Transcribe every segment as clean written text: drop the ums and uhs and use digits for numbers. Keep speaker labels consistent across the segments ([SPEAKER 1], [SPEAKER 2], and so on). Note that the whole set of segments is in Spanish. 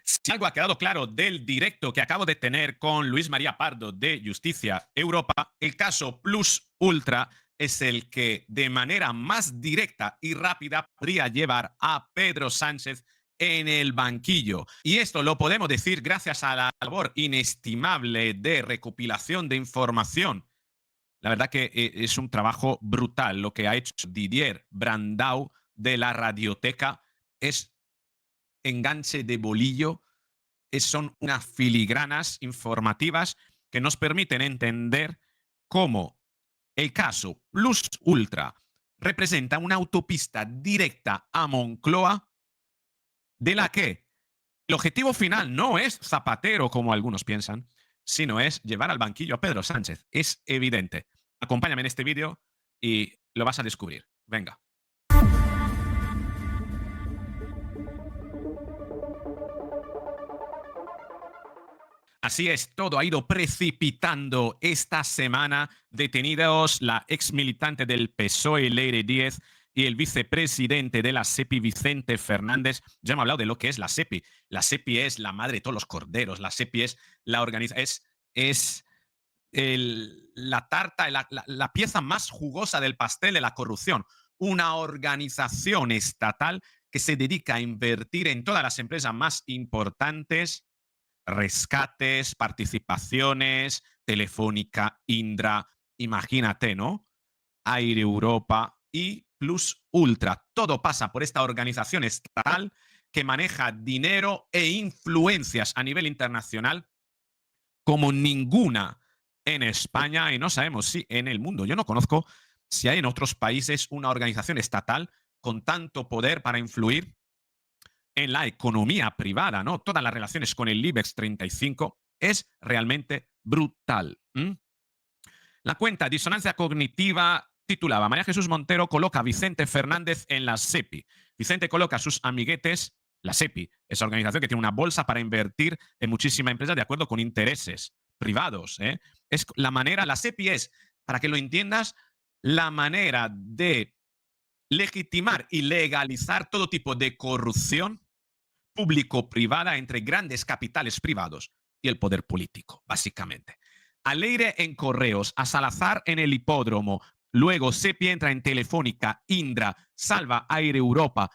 [SPEAKER 1] Si algo ha quedado claro del directo que acabo de tener con Luis María Pardo de Justicia Europa, el caso Plus Ultra es el que de manera más directa y rápida podría llevar a Pedro Sánchez en el banquillo. Y esto lo podemos decir gracias a la labor inestimable de recopilación de información. La verdad que es un trabajo brutal. Lo que ha hecho Didier Brandau de la Radioteca es enganche de bolillo, son unas filigranas informativas que nos permiten entender cómo el caso Plus Ultra representa una autopista directa a Moncloa de la que el objetivo final no es Zapatero, como algunos piensan, sino es llevar al banquillo a Pedro Sánchez. Es evidente. Acompáñame en este vídeo y lo vas a descubrir. Venga. Así es, todo ha ido precipitando esta semana. Detenidos la ex militante del PSOE, Leire Díez, y el vicepresidente de la SEPI, Vicente Fernández. Ya hemos hablado de lo que es la SEPI. La SEPI es la madre de todos los corderos. La SEPI es la organización, la tarta, la pieza más jugosa del pastel de la corrupción. Una organización estatal que se dedica a invertir en todas las empresas más importantes, rescates, participaciones, Telefónica, Indra, imagínate, ¿no? Air Europa y Plus Ultra. Todo pasa por esta organización estatal que maneja dinero e influencias a nivel internacional como ninguna en España y no sabemos si en el mundo. Yo no conozco si hay en otros países una organización estatal con tanto poder para influir en la economía privada, ¿no? Todas las relaciones con el IBEX 35 es realmente brutal. La cuenta Disonancia Cognitiva titulaba: María Jesús Montero coloca a Vicente Fernández en la SEPI. Vicente coloca a sus amiguetes, la SEPI, esa organización que tiene una bolsa para invertir en muchísimas empresas de acuerdo con intereses privados. Es la manera, la SEPI es, para que lo entiendas, la manera de legitimar y legalizar todo tipo de corrupción público-privada entre grandes capitales privados y el poder político, básicamente. A Leire en Correos, a Salazar en el hipódromo, luego SEPI entra en Telefónica, Indra, Salva Air Europa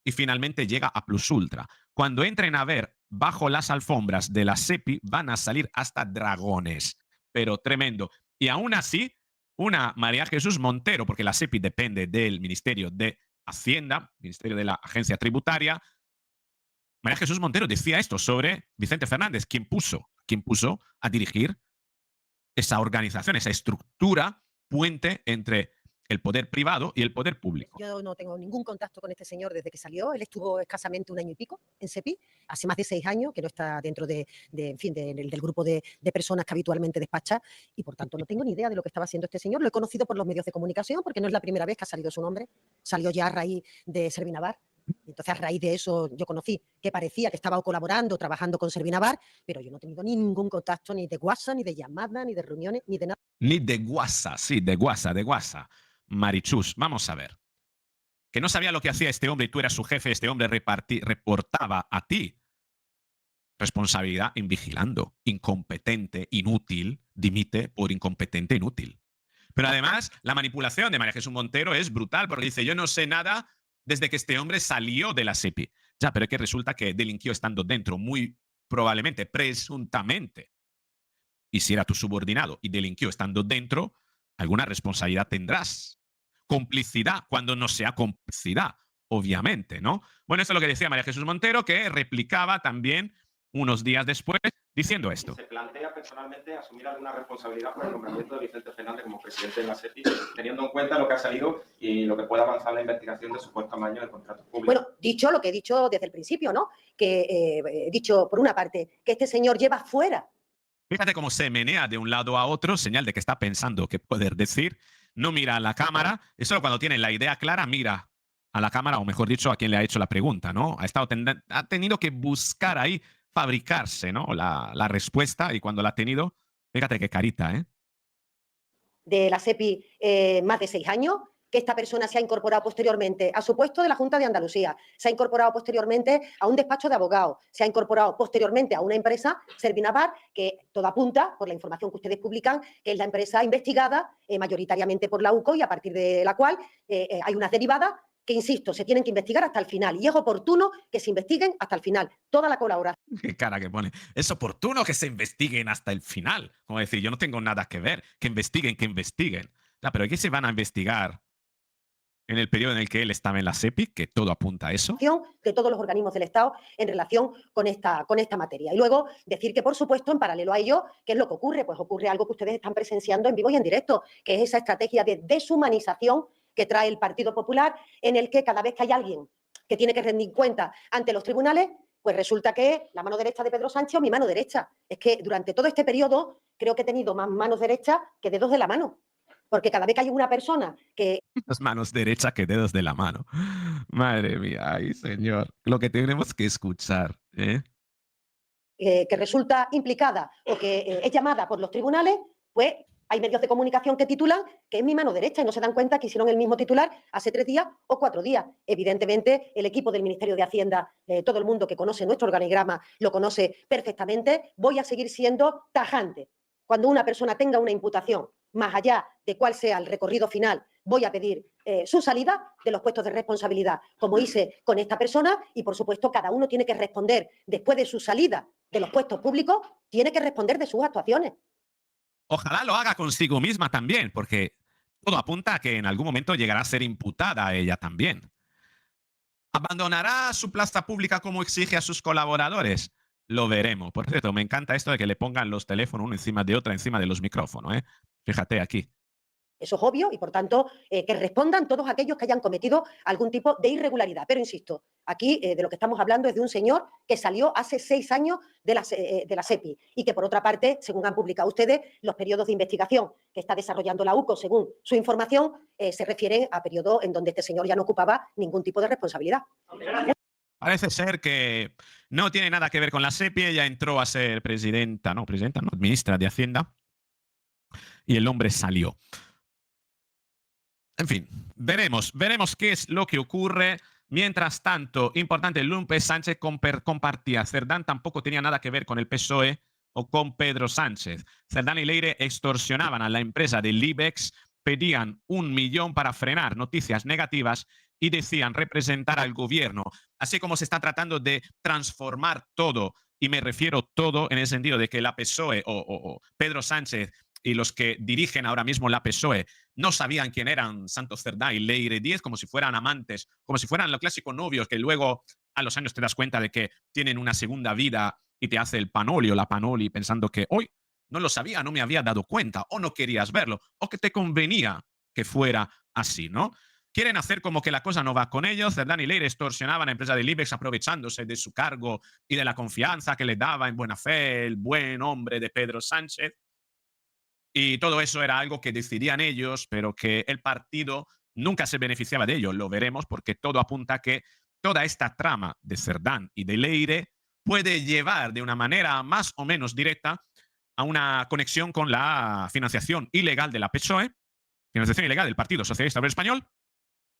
[SPEAKER 1] y finalmente llega a Plus Ultra. Cuando entren a ver bajo las alfombras de la SEPI van a salir hasta dragones, pero tremendo. Y aún así, una María Jesús Montero, porque la SEPI depende del Ministerio de Hacienda, Ministerio de la Agencia Tributaria, María Jesús Montero decía esto sobre Vicente Fernández, quien puso a dirigir esa organización, esa estructura puente entre el poder privado y el poder público.
[SPEAKER 2] Yo no tengo ningún contacto con este señor desde que salió. Él estuvo escasamente 1 año y pico en SEPI, hace más de 6 años que no está dentro del grupo de personas que habitualmente despacha, y por tanto no tengo ni idea de lo que estaba haciendo este señor. Lo he conocido por los medios de comunicación porque no es la primera vez que ha salido su nombre. Salió ya a raíz de Servinavar. Entonces, a raíz de eso, yo conocí que parecía que estaba colaborando, trabajando con Servinavar, pero yo no he tenido ningún contacto ni de WhatsApp, ni de llamada, ni de reuniones, ni de nada.
[SPEAKER 1] Ni de WhatsApp, sí, de WhatsApp. Marichus, vamos a ver. Que no sabía lo que hacía este hombre y tú eras su jefe, este hombre reportaba a ti. Responsabilidad invigilando. Incompetente, inútil, dimite por incompetente, inútil. Pero además, la manipulación de María Jesús Montero es brutal porque dice: yo no sé nada desde que este hombre salió de la SEPI. Ya, pero es que resulta que delinquió estando dentro, muy probablemente, presuntamente. Y si era tu subordinado y delinquió estando dentro, alguna responsabilidad tendrás. Complicidad, cuando no sea complicidad, obviamente, ¿no? Bueno, eso es lo que decía María Jesús Montero, que replicaba también unos días después diciendo esto.
[SPEAKER 3] ¿Se plantea personalmente asumir alguna responsabilidad por el nombramiento de Vicente Fernández como presidente de la SEPI, teniendo en cuenta lo que ha salido y lo que pueda avanzar la investigación de supuesto amaño de contratos públicos?
[SPEAKER 2] Bueno, dicho lo que he dicho desde el principio, ¿no? Que he dicho, por una parte, que este señor lleva fuera.
[SPEAKER 1] Fíjate cómo se menea de un lado a otro, señal de que está pensando qué poder decir. No mira a la cámara, y solo cuando tiene la idea clara mira a la cámara, o mejor dicho, a quien le ha hecho la pregunta, ¿no? Ha tenido que buscar ahí, fabricarse, ¿no? La respuesta, y cuando la ha tenido, fíjate qué carita, ¿eh?
[SPEAKER 2] De la SEPI más de 6 años, que esta persona se ha incorporado posteriormente a su puesto de la Junta de Andalucía, se ha incorporado posteriormente a un despacho de abogados, se ha incorporado posteriormente a una empresa, Servinavar, que todo apunta, por la información que ustedes publican, que es la empresa investigada mayoritariamente por la UCO y a partir de la cual hay unas derivadas que, insisto, se tienen que investigar hasta el final y es oportuno que se investiguen hasta el final. Toda la colaboración.
[SPEAKER 1] Qué cara que pone. Es oportuno que se investiguen hasta el final. Como decir, yo no tengo nada que ver. Que investiguen, que investiguen. No, pero ¿qué se van a investigar en el periodo en el que él estaba en la SEPI? Que todo apunta a eso.
[SPEAKER 2] De todos los organismos del Estado en relación con esta materia. Y luego decir que, por supuesto, en paralelo a ello, ¿qué es lo que ocurre? Pues ocurre algo que ustedes están presenciando en vivo y en directo, que es esa estrategia de deshumanización que trae el Partido Popular, en el que cada vez que hay alguien que tiene que rendir cuenta ante los tribunales, pues resulta que es la mano derecha de Pedro Sánchez o mi mano derecha. Es que durante todo este periodo creo que he tenido más manos derechas que dedos de la mano. Porque cada vez que hay una persona que...
[SPEAKER 1] Las manos derechas que dedos de la mano. Madre mía, ay señor. Lo que tenemos que escuchar, ¿eh?
[SPEAKER 2] Que resulta implicada o que es llamada por los tribunales, pues hay medios de comunicación que titulan que es mi mano derecha y no se dan cuenta que hicieron el mismo titular hace 3 días o 4 días. Evidentemente, el equipo del Ministerio de Hacienda, todo el mundo que conoce nuestro organigrama lo conoce perfectamente. Voy a seguir siendo tajante. Cuando una persona tenga una imputación, más allá de cuál sea el recorrido final, voy a pedir su salida de los puestos de responsabilidad, como hice con esta persona, y por supuesto cada uno tiene que responder después de su salida de los puestos públicos, tiene que responder de sus actuaciones.
[SPEAKER 1] Ojalá lo haga consigo misma también, porque todo apunta a que en algún momento llegará a ser imputada ella también. ¿Abandonará su plaza pública como exige a sus colaboradores? Lo veremos. Por cierto, me encanta esto de que le pongan los teléfonos uno encima de otro, encima de los micrófonos, ¿eh? Fíjate aquí.
[SPEAKER 2] Eso es obvio y, por tanto, que respondan todos aquellos que hayan cometido algún tipo de irregularidad. Pero, insisto, aquí de lo que estamos hablando es de un señor que salió hace 6 años de la SEPI y que, por otra parte, según han publicado ustedes, los periodos de investigación que está desarrollando la UCO, según su información, se refieren a periodos en donde este señor ya no ocupaba ningún tipo de responsabilidad.
[SPEAKER 1] Parece ser que no tiene nada que ver con la SEPI. Ella entró a ser presidenta, no, ministra de Hacienda. Y el hombre salió. En fin, veremos qué es lo que ocurre. Mientras tanto, importante, Lumpe Sánchez compartía. Cerdán tampoco tenía nada que ver con el PSOE o con Pedro Sánchez. Cerdán y Leire extorsionaban a la empresa del IBEX, pedían 1 millón para frenar noticias negativas y decían representar al gobierno. Así como se está tratando de transformar todo, y me refiero todo en el sentido de que la PSOE o Pedro Sánchez y los que dirigen ahora mismo la PSOE no sabían quién eran Santos Cerdá y Leire Díez, como si fueran amantes, como si fueran los clásicos novios que luego a los años te das cuenta de que tienen una segunda vida y te hace el panoli o la panoli pensando que hoy no lo sabía, no me había dado cuenta, o no querías verlo, o que te convenía que fuera así, ¿no? Quieren hacer como que la cosa no va con ellos. Cerdán y Leire extorsionaban a la empresa del IBEX aprovechándose de su cargo y de la confianza que le daba en buena fe el buen hombre de Pedro Sánchez. Y todo eso era algo que decidían ellos, pero que el partido nunca se beneficiaba de ello. Lo veremos porque todo apunta a que toda esta trama de Cerdán y de Leire puede llevar de una manera más o menos directa a una conexión con la financiación ilegal de la PSOE, financiación ilegal del Partido Socialista Obrero Español,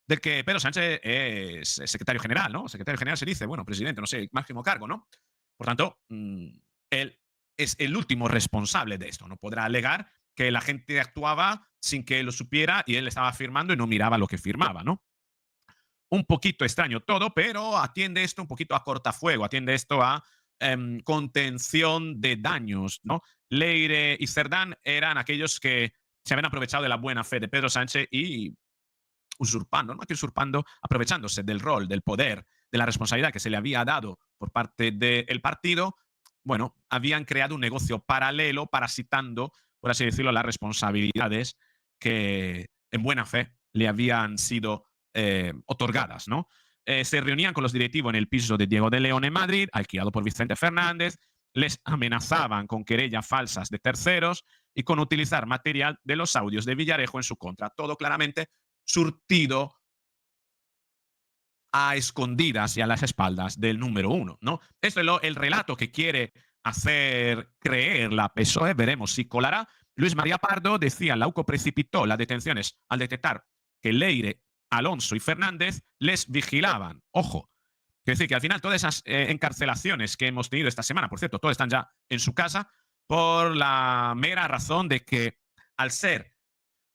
[SPEAKER 1] del que Pedro Sánchez es secretario general, ¿no? Secretario general se dice, bueno, presidente, no sé, máximo cargo, ¿no? Por tanto, él es el último responsable de esto. No podrá alegar que la gente actuaba sin que él lo supiera y él estaba firmando y no miraba lo que firmaba, ¿no? Un poquito extraño todo, pero atiende esto un poquito a cortafuego, atiende esto a contención de daños, ¿no? Leire y Cerdán eran aquellos que se habían aprovechado de la buena fe de Pedro Sánchez y usurpando, no que usurpando, aprovechándose del rol, del poder, de la responsabilidad que se le había dado por parte del partido, bueno, habían creado un negocio paralelo, parasitando, por así decirlo, las responsabilidades que en buena fe le habían sido otorgadas, ¿no? Se reunían con los directivos en el piso de Diego de León en Madrid, alquilado por Vicente Fernández, les amenazaban con querellas falsas de terceros y con utilizar material de los audios de Villarejo en su contra. Todo claramente surtido a escondidas y a las espaldas del número 1, ¿no? Esto es el relato que quiere hacer creer la PSOE. Veremos si colará. Luis María Pardo decía, la UCO precipitó las detenciones al detectar que Leire, Alonso y Fernández les vigilaban. Ojo. Quiero decir que al final todas esas encarcelaciones que hemos tenido esta semana, por cierto, todos están ya en su casa por la mera razón de que al ser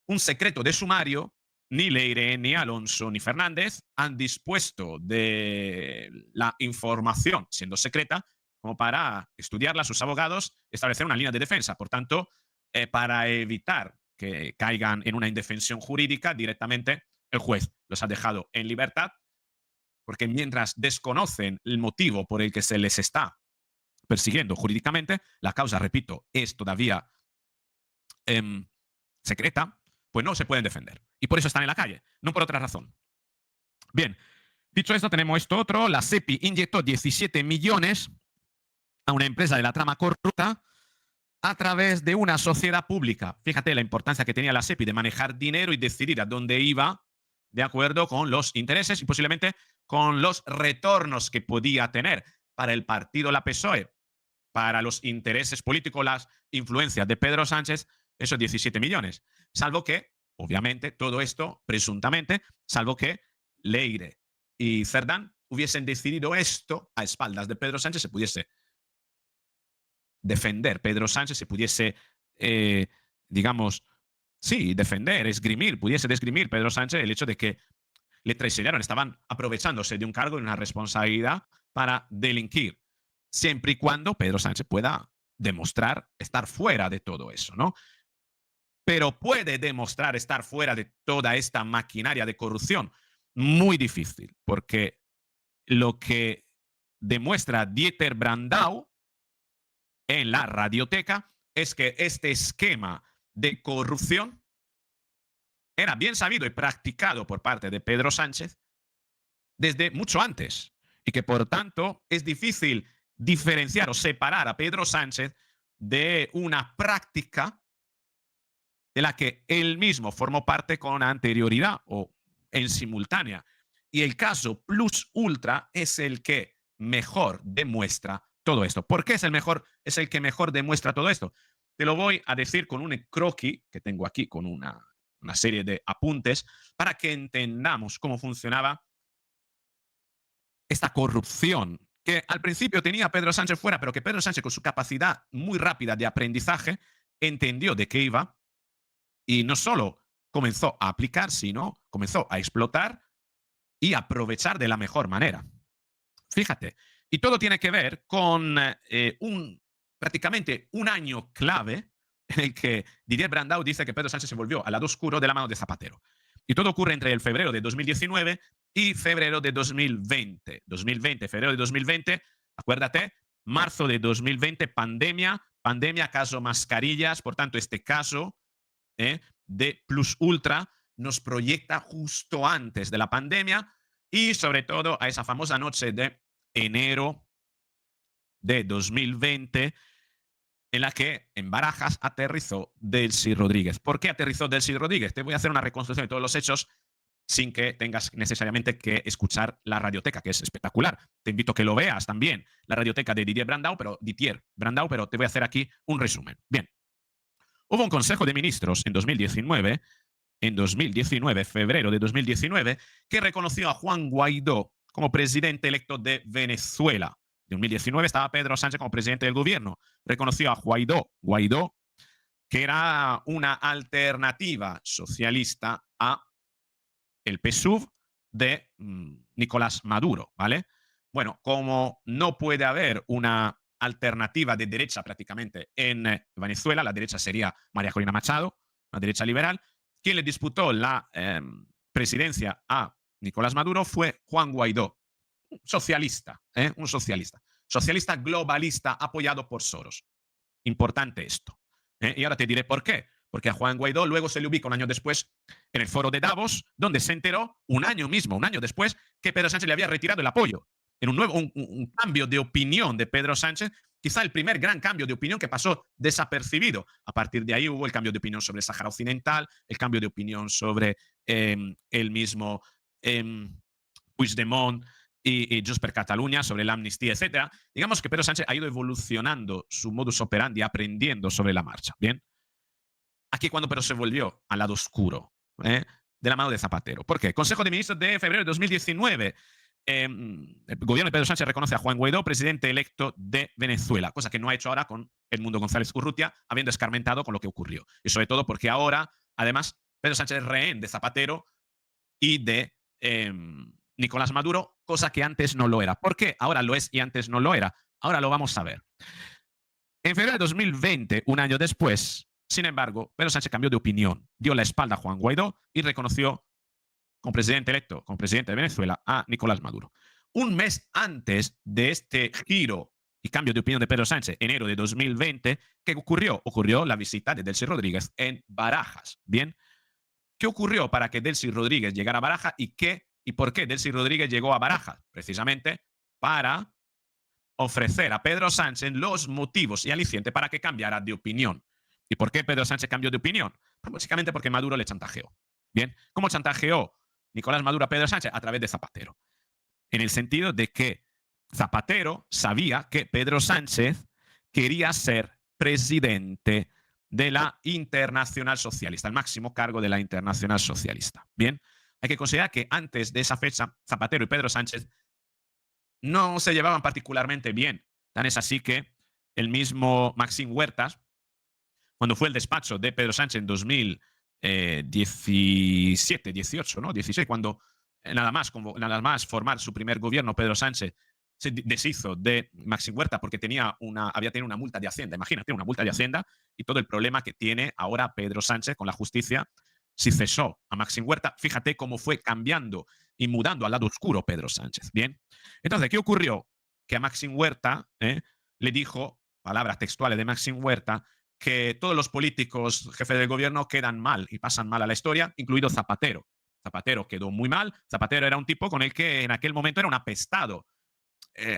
[SPEAKER 1] un secreto de sumario, ni Leire, ni Alonso, ni Fernández han dispuesto de la información, siendo secreta, como para estudiarla sus abogados, establecer una línea de defensa. Por tanto, para evitar que caigan en una indefensión jurídica, directamente el juez los ha dejado en libertad, porque mientras desconocen el motivo por el que se les está persiguiendo jurídicamente, la causa, repito, es todavía secreta, pues no se pueden defender. Y por eso están en la calle, no por otra razón. Bien, dicho esto, tenemos esto otro. La SEPI inyectó 17 millones a una empresa de la trama corrupta a través de una sociedad pública. Fíjate la importancia que tenía la SEPI de manejar dinero y decidir a dónde iba de acuerdo con los intereses y posiblemente con los retornos que podía tener para el partido la PSOE, para los intereses políticos, las influencias de Pedro Sánchez, esos 17 millones. Salvo que, obviamente, todo esto, presuntamente, salvo que Leire y Cerdán hubiesen decidido esto a espaldas de Pedro Sánchez, se pudiese defender Pedro Sánchez, se pudiese, digamos, sí, defender, esgrimir, pudiese desgrimir Pedro Sánchez el hecho de que le traicionaron, estaban aprovechándose de un cargo y una responsabilidad para delinquir, siempre y cuando Pedro Sánchez pueda demostrar estar fuera de todo eso, ¿no? Pero puede demostrar estar fuera de toda esta maquinaria de corrupción. Muy difícil, porque lo que demuestra Dieter Brandau en la radioteca es que este esquema de corrupción era bien sabido y practicado por parte de Pedro Sánchez desde mucho antes y que por tanto es difícil diferenciar o separar a Pedro Sánchez de una práctica de la que él mismo formó parte con anterioridad o en simultánea. Y el caso Plus Ultra es el que mejor demuestra todo esto. ¿Por qué es el mejor? Es el que mejor demuestra todo esto. Te lo voy a decir con un croquis que tengo aquí, con una serie de apuntes, para que entendamos cómo funcionaba esta corrupción que al principio tenía Pedro Sánchez fuera, pero que Pedro Sánchez, con su capacidad muy rápida de aprendizaje, entendió de qué iba y no solo comenzó a aplicar, sino comenzó a explotar y aprovechar de la mejor manera. Fíjate, y todo tiene que ver con prácticamente un año clave en el que Didier Brandau dice que Pedro Sánchez se volvió al lado oscuro de la mano de Zapatero. Y todo ocurre entre el febrero de 2019 y febrero de 2020. Febrero de 2020, acuérdate, marzo de 2020, pandemia, caso mascarillas. Por tanto, este caso de Plus Ultra nos proyecta justo antes de la pandemia y sobre todo a esa famosa noche de enero de 2020 en la que en Barajas aterrizó Delcy Rodríguez. ¿Por qué aterrizó Delcy Rodríguez? Te voy a hacer una reconstrucción de todos los hechos sin que tengas necesariamente que escuchar la radioteca, que es espectacular. Te invito a que lo veas también, la radioteca de Didier Brandau, pero te voy a hacer aquí un resumen. Bien, hubo un Consejo de Ministros en 2019, febrero de 2019, que reconoció a Juan Guaidó como presidente electo de Venezuela. En 2019 estaba Pedro Sánchez como presidente del gobierno. Reconoció a Guaidó, que era una alternativa socialista a el PSUV de Nicolás Maduro, ¿vale? Bueno, como no puede haber una alternativa de derecha prácticamente en Venezuela, la derecha sería María Corina Machado, una derecha liberal, quien le disputó la presidencia a Nicolás Maduro fue Juan Guaidó, socialista, un socialista globalista apoyado por Soros. Importante esto. Y ahora te diré por qué. Porque a Juan Guaidó luego se le ubica un año después en el foro de Davos, donde se enteró un año después, que Pedro Sánchez le había retirado el apoyo. En un cambio de opinión de Pedro Sánchez, quizá el primer gran cambio de opinión que pasó desapercibido. A partir de ahí hubo el cambio de opinión sobre el Sáhara Occidental, el cambio de opinión sobre el mismo Puigdemont y Junts per Catalunya, sobre la amnistía, etc. Digamos que Pedro Sánchez ha ido evolucionando su modus operandi, aprendiendo sobre la marcha. Bien. Aquí cuando Pedro se volvió al lado oscuro, de la mano de Zapatero. ¿Por qué? Consejo de Ministros de febrero de 2019. El gobierno de Pedro Sánchez reconoce a Juan Guaidó presidente electo de Venezuela, cosa que no ha hecho ahora con Edmundo González Urrutia, habiendo escarmentado con lo que ocurrió. Y sobre todo porque ahora, además, Pedro Sánchez es rehén de Zapatero y de Nicolás Maduro, cosa que antes no lo era. ¿Por qué? Ahora lo es y antes no lo era. Ahora lo vamos a ver. En febrero de 2020, un año después, sin embargo, Pedro Sánchez cambió de opinión, dio la espalda a Juan Guaidó y reconoció como presidente electo, como presidente de Venezuela, a Nicolás Maduro. Un mes antes de este giro y cambio de opinión de Pedro Sánchez, enero de 2020, ¿qué ocurrió? Ocurrió la visita de Delcy Rodríguez en Barajas. Bien, ¿qué ocurrió para que Delcy Rodríguez llegara a Barajas y por qué Delcy Rodríguez llegó a Barajas? Precisamente para ofrecer a Pedro Sánchez los motivos y alicientes para que cambiara de opinión. ¿Y por qué Pedro Sánchez cambió de opinión? Pues básicamente porque Maduro le chantajeó. Bien, ¿cómo chantajeó Nicolás Maduro a Pedro Sánchez? A través de Zapatero. En el sentido de que Zapatero sabía que Pedro Sánchez quería ser presidente de la Internacional Socialista, el máximo cargo de la Internacional Socialista. Bien, hay que considerar que antes de esa fecha, Zapatero y Pedro Sánchez no se llevaban particularmente bien. Tan es así que el mismo Maxim Huertas, cuando fue el despacho de Pedro Sánchez en 2017, 18, ¿no? 16, cuando nada más formar su primer gobierno, Pedro Sánchez se deshizo de Maxim Huerta porque había tenido una multa de Hacienda. Imagínate, una multa de Hacienda y todo el problema que tiene ahora Pedro Sánchez con la justicia. Si cesó a Maxim Huerta, fíjate cómo fue cambiando y mudando al lado oscuro Pedro Sánchez. Bien, entonces, ¿qué ocurrió? Que a Maxim Huerta le dijo, palabras textuales de Maxim Huerta, que todos los políticos jefes del gobierno quedan mal y pasan mal a la historia, incluido Zapatero. Zapatero quedó muy mal. Zapatero era un tipo con el que en aquel momento era un apestado.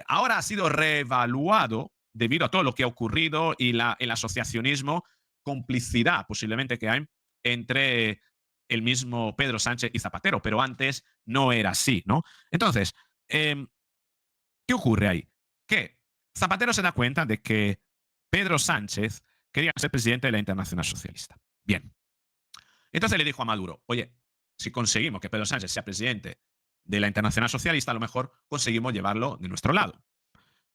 [SPEAKER 1] Ahora ha sido reevaluado debido a todo lo que ha ocurrido y el asociacionismo, complicidad posiblemente que hay entre el mismo Pedro Sánchez y Zapatero, pero antes no era así, ¿no? Entonces, ¿qué ocurre ahí? Que Zapatero se da cuenta de que Pedro Sánchez quería ser presidente de la Internacional Socialista. Bien. Entonces le dijo a Maduro, oye, si conseguimos que Pedro Sánchez sea presidente de la Internacional Socialista, a lo mejor conseguimos llevarlo de nuestro lado.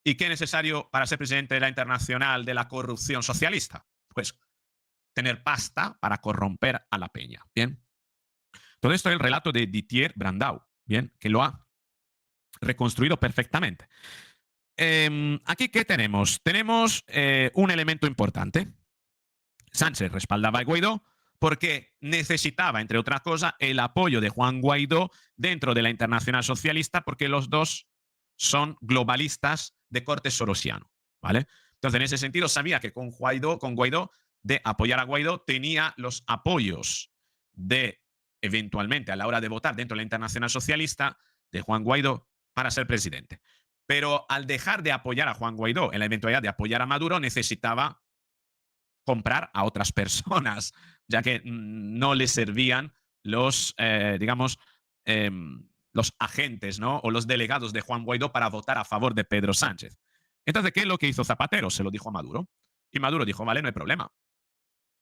[SPEAKER 1] ¿Y qué es necesario para ser presidente de la Internacional de la Corrupción Socialista? Pues tener pasta para corromper a la peña. Bien. Todo esto es el relato de Didier Brandau, bien, que lo ha reconstruido perfectamente. Aquí, ¿qué tenemos? Tenemos un elemento importante. Sánchez respaldaba a Guaidó porque necesitaba, entre otras cosas, el apoyo de Juan Guaidó dentro de la Internacional Socialista, porque los dos son globalistas de corte sorosiano, ¿vale? Entonces, en ese sentido, sabía que con Guaidó, de apoyar a Guaidó, tenía los apoyos de, eventualmente, a la hora de votar dentro de la Internacional Socialista, de Juan Guaidó para ser presidente. Pero al dejar de apoyar a Juan Guaidó, en la eventualidad de apoyar a Maduro, necesitaba comprar a otras personas, ya que no le servían los, digamos, los agentes, ¿no? O los delegados de Juan Guaidó para votar a favor de Pedro Sánchez. Entonces, ¿qué es lo que hizo Zapatero? Se lo dijo a Maduro. Y Maduro dijo, vale, no hay problema.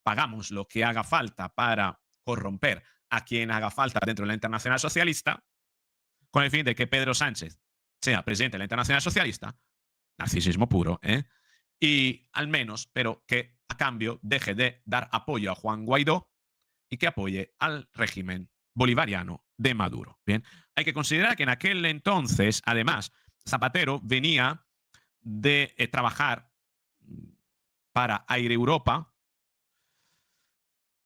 [SPEAKER 1] Pagamos lo que haga falta para corromper a quien haga falta dentro de la Internacional Socialista, con el fin de que Pedro Sánchez sea presidente de la Internacional Socialista, narcisismo puro, y al menos, pero que a cambio deje de dar apoyo a Juan Guaidó y que apoye al régimen bolivariano de Maduro. Bien, hay que considerar que en aquel entonces, además, Zapatero venía de trabajar para Air Europa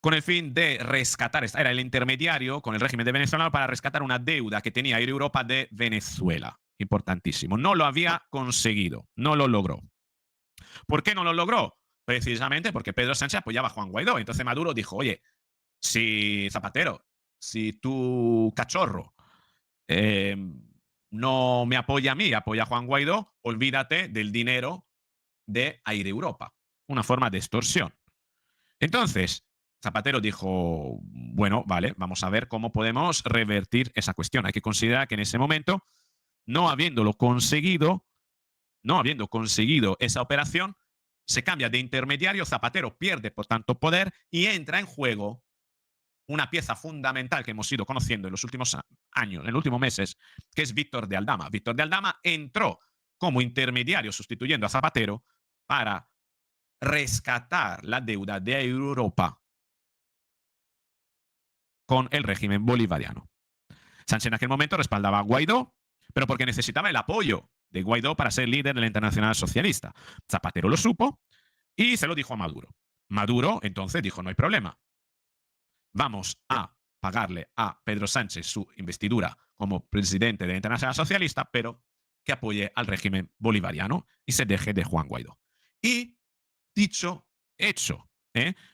[SPEAKER 1] con el fin de rescatar, era el intermediario con el régimen de venezolano para rescatar una deuda que tenía Air Europa de Venezuela. Importantísimo. No lo había conseguido, no lo logró. ¿Por qué no lo logró? Precisamente porque Pedro Sánchez apoyaba a Juan Guaidó. Entonces Maduro dijo, oye, si Zapatero, si tu cachorro no me apoya a mí, apoya a Juan Guaidó, olvídate del dinero de Air Europa. Una forma de extorsión. Entonces, Zapatero dijo, bueno, vale, vamos a ver cómo podemos revertir esa cuestión. Hay que considerar que en ese momento, no habiendo conseguido esa operación, se cambia de intermediario, Zapatero pierde por tanto poder y entra en juego una pieza fundamental que hemos ido conociendo en los últimos años, en los últimos meses, que es Víctor de Aldama. Víctor de Aldama entró como intermediario sustituyendo a Zapatero para rescatar la deuda de Europa con el régimen bolivariano. Sánchez en aquel momento respaldaba a Guaidó, pero porque necesitaba el apoyo de Guaidó para ser líder de la Internacional Socialista. Zapatero lo supo y se lo dijo a Maduro. Maduro entonces dijo, no hay problema. Vamos a pagarle a Pedro Sánchez su investidura como presidente de la Internacional Socialista, pero que apoye al régimen bolivariano y se deje de Juan Guaidó. Y dicho, hecho.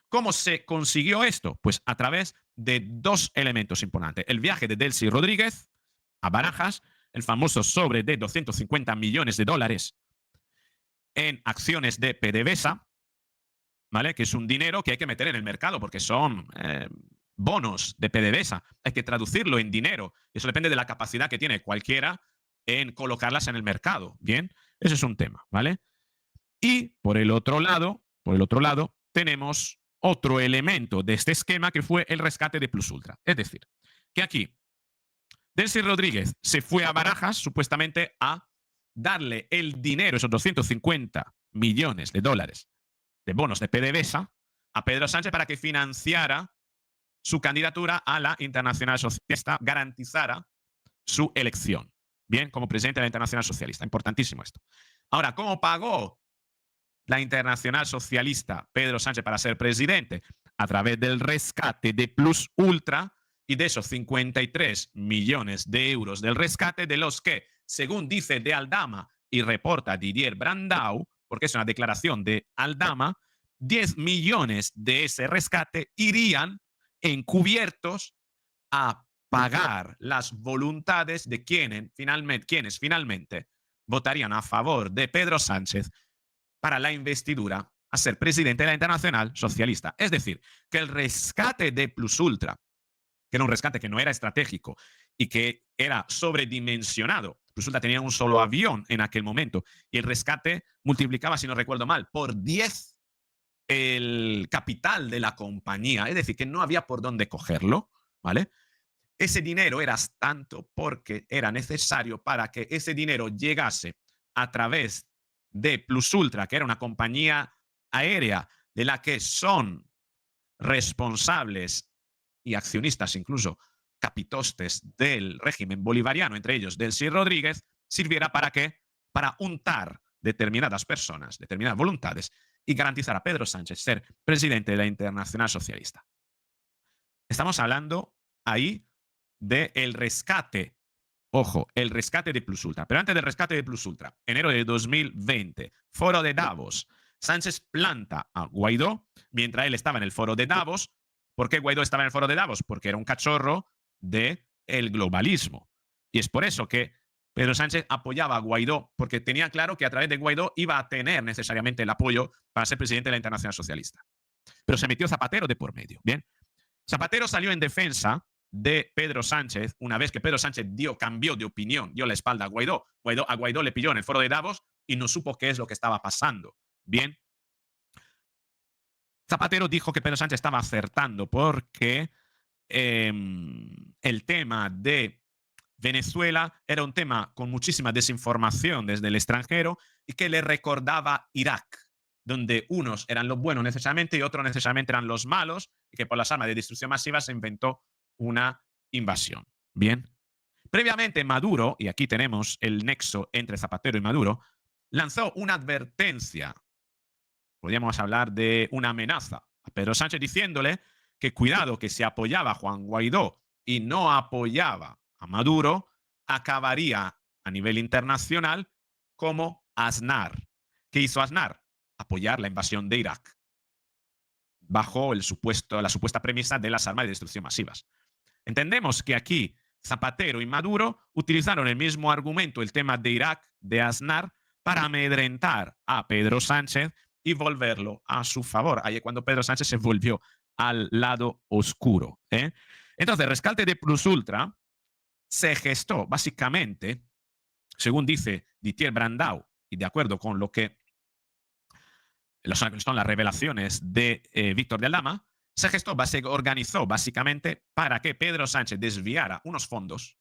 [SPEAKER 1] ¿Cómo se consiguió esto? Pues a través de dos elementos importantes. El viaje de Delcy Rodríguez a Barajas, el famoso sobre de 250 millones de dólares en acciones de PDVSA, ¿vale? Que es un dinero que hay que meter en el mercado porque son bonos de PDVSA. Hay que traducirlo en dinero. Eso depende de la capacidad que tiene cualquiera en colocarlas en el mercado. Bien, ese es un tema, ¿vale? Y por el otro lado, tenemos otro elemento de este esquema que fue el rescate de Plus Ultra. Es decir, que aquí Delcy Rodríguez se fue a Barajas supuestamente a darle el dinero, esos 250 millones de dólares de bonos de PDVSA, a Pedro Sánchez para que financiara su candidatura a la Internacional Socialista, garantizara su elección, bien, como presidente de la Internacional Socialista. Importantísimo esto. Ahora, ¿cómo pagó la Internacional Socialista Pedro Sánchez para ser presidente? A través del rescate de Plus Ultra y de esos 53 millones de euros del rescate, de los que, según dice de Aldama y reporta Didier Brandau, porque es una declaración de Aldama, 10 millones de ese rescate irían encubiertos a pagar las voluntades de quienes finalmente votarían a favor de Pedro Sánchez para la investidura a ser presidente de la Internacional Socialista. Es decir, que el rescate de Plus Ultra, que era un rescate que no era estratégico y que era sobredimensionado. Plus Ultra tenía un solo avión en aquel momento y el rescate multiplicaba, si no recuerdo mal, por 10 el capital de la compañía. Es decir, que no había por dónde cogerlo, ¿vale? Ese dinero era tanto porque era necesario para que ese dinero llegase a través de Plus Ultra, que era una compañía aérea de la que son responsables y accionistas, incluso capitostes del régimen bolivariano, entre ellos Delcy Rodríguez, sirviera para qué? Para untar determinadas personas, determinadas voluntades y garantizar a Pedro Sánchez ser presidente de la Internacional Socialista. Estamos hablando ahí del rescate, ojo, el rescate de Plus Ultra. Pero antes del rescate de Plus Ultra, enero de 2020, foro de Davos, Sánchez planta a Guaidó mientras él estaba en el foro de Davos. ¿Por qué Guaidó estaba en el foro de Davos? Porque era un cachorro del globalismo. Y es por eso que Pedro Sánchez apoyaba a Guaidó, porque tenía claro que a través de Guaidó iba a tener necesariamente el apoyo para ser presidente de la Internacional Socialista. Pero se metió Zapatero de por medio. Bien, Zapatero salió en defensa de Pedro Sánchez una vez que Pedro Sánchez cambió de opinión, dio la espalda a Guaidó. A Guaidó le pilló en el foro de Davos y no supo qué es lo que estaba pasando. Bien, Zapatero dijo que Pedro Sánchez estaba acertando porque el tema de Venezuela era un tema con muchísima desinformación desde el extranjero y que le recordaba Irak, donde unos eran los buenos necesariamente y otros necesariamente eran los malos, y que por las armas de destrucción masiva se inventó una invasión. Bien. Previamente, Maduro, y aquí tenemos el nexo entre Zapatero y Maduro, lanzó una advertencia, podríamos hablar de una amenaza, a Pedro Sánchez diciéndole que cuidado, que si apoyaba a Juan Guaidó y no apoyaba a Maduro, acabaría a nivel internacional como Aznar. ¿Qué hizo Aznar? Apoyar la invasión de Irak, bajo la supuesta premisa de las armas de destrucción masivas. Entendemos que aquí Zapatero y Maduro utilizaron el mismo argumento, el tema de Irak, de Aznar, para amedrentar a Pedro Sánchez y volverlo a su favor. Ahí es cuando Pedro Sánchez se volvió al lado oscuro. Entonces, el rescate de Plus Ultra se gestó básicamente, según dice Didier Brandau, y de acuerdo con lo que son las revelaciones de Víctor de Aldama, se organizó básicamente para que Pedro Sánchez desviara unos fondos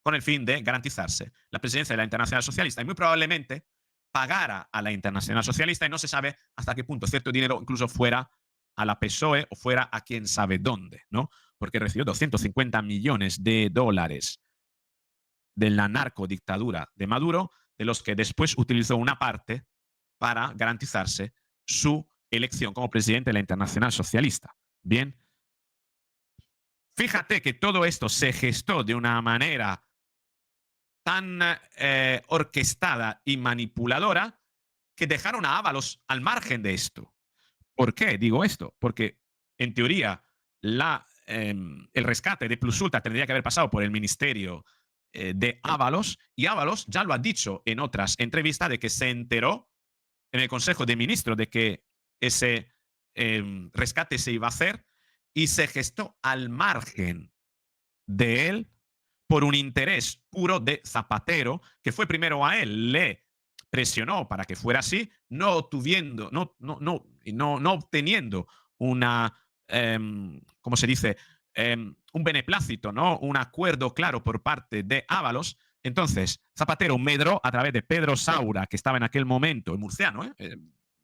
[SPEAKER 1] con el fin de garantizarse la presidencia de la Internacional Socialista y muy probablemente pagara a la Internacional Socialista y no se sabe hasta qué punto cierto dinero incluso fuera a la PSOE o fuera a quién sabe dónde, ¿no? Porque recibió 250 millones de dólares de la narcodictadura de Maduro, de los que después utilizó una parte para garantizarse su elección como presidente de la Internacional Socialista. Bien, fíjate que todo esto se gestó de una manera tan orquestada y manipuladora que dejaron a Ábalos al margen de esto. ¿Por qué digo esto? Porque en teoría el rescate de Plus Ultra tendría que haber pasado por el ministerio de Ábalos, y Ábalos ya lo ha dicho en otras entrevistas de que se enteró en el Consejo de Ministros de que ese rescate se iba a hacer y se gestó al margen de él por un interés puro de Zapatero, que fue primero a él, le presionó para que fuera así, no obteniendo una, ¿cómo se dice? Un beneplácito, ¿no? Un acuerdo claro por parte de Ábalos. Entonces, Zapatero medró a través de Pedro Saura, que estaba en aquel momento, el murciano,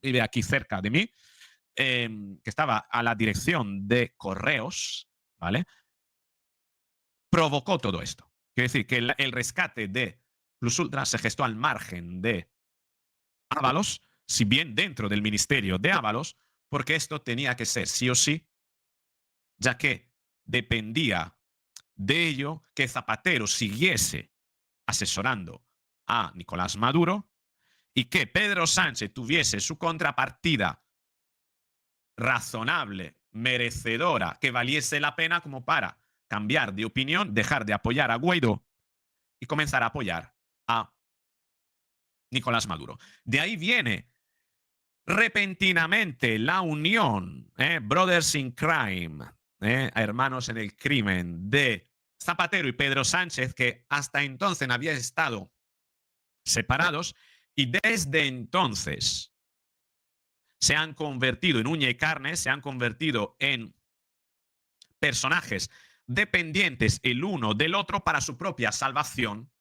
[SPEAKER 1] vive aquí cerca de mí, que estaba a la dirección de Correos, ¿vale? Provocó todo esto. Quiere decir que el rescate de Plus Ultra se gestó al margen de Ábalos, si bien dentro del ministerio de Ábalos, porque esto tenía que ser sí o sí, ya que dependía de ello que Zapatero siguiese asesorando a Nicolás Maduro y que Pedro Sánchez tuviese su contrapartida razonable, merecedora, que valiese la pena como para cambiar de opinión, dejar de apoyar a Guaidó y comenzar a apoyar a Nicolás Maduro. De ahí viene repentinamente la unión, brothers in crime, hermanos en el crimen, de Zapatero y Pedro Sánchez, que hasta entonces habían estado separados y desde entonces se han convertido en uña y carne, se han convertido en personajes dependientes el uno del otro para su propia salvación,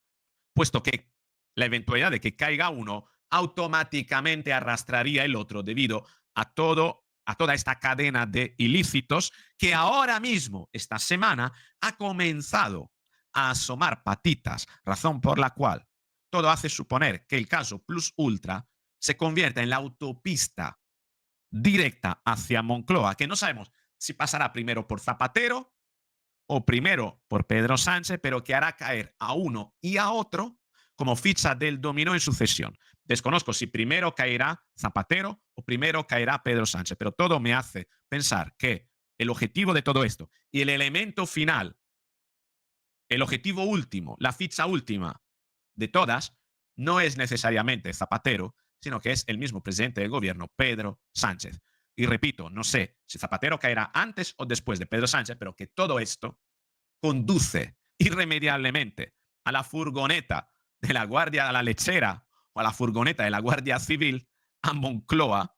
[SPEAKER 1] puesto que la eventualidad de que caiga uno automáticamente arrastraría el otro debido a toda esta cadena de ilícitos que ahora mismo, esta semana, ha comenzado a asomar patitas, razón por la cual todo hace suponer que el caso Plus Ultra se convierta en la autopista directa hacia Moncloa, que no sabemos si pasará primero por Zapatero o primero por Pedro Sánchez, pero que hará caer a uno y a otro como ficha del dominó en sucesión. Desconozco si primero caerá Zapatero o primero caerá Pedro Sánchez, pero todo me hace pensar que el objetivo de todo esto y el elemento final, el objetivo último, la ficha última de todas, no es necesariamente Zapatero, sino que es el mismo presidente del gobierno, Pedro Sánchez. Y repito, no sé si Zapatero caerá antes o después de Pedro Sánchez, pero que todo esto conduce irremediablemente a la furgoneta de la Guardia, a la lechera o a la furgoneta de la Guardia Civil a Moncloa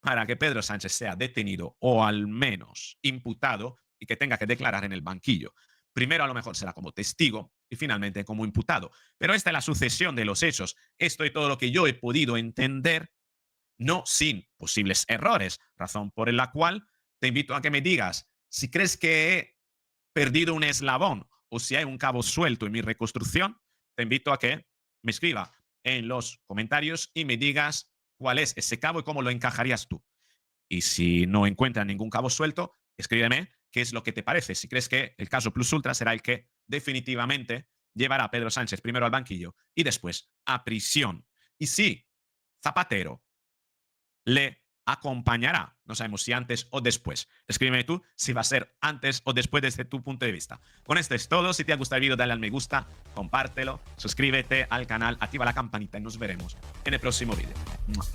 [SPEAKER 1] para que Pedro Sánchez sea detenido o al menos imputado y que tenga que declarar en el banquillo. Primero a lo mejor será como testigo y finalmente como imputado. Pero esta es la sucesión de los hechos. Esto es todo lo que yo he podido entender, no sin posibles errores, razón por la cual te invito a que me digas si crees que he perdido un eslabón o si hay un cabo suelto en mi reconstrucción. Te invito a que me escriba en los comentarios y me digas cuál es ese cabo y cómo lo encajarías tú. Y si no encuentras ningún cabo suelto, escríbeme qué es lo que te parece. Si crees que el caso Plus Ultra será el que definitivamente llevará a Pedro Sánchez primero al banquillo y después a prisión. Y si Zapatero le acompañará, no sabemos si antes o después. Escríbeme tú si va a ser antes o después desde tu punto de vista. Con esto es todo. Si te ha gustado el vídeo, dale al me gusta, compártelo, suscríbete al canal, activa la campanita y nos veremos en el próximo vídeo. ¡Mua!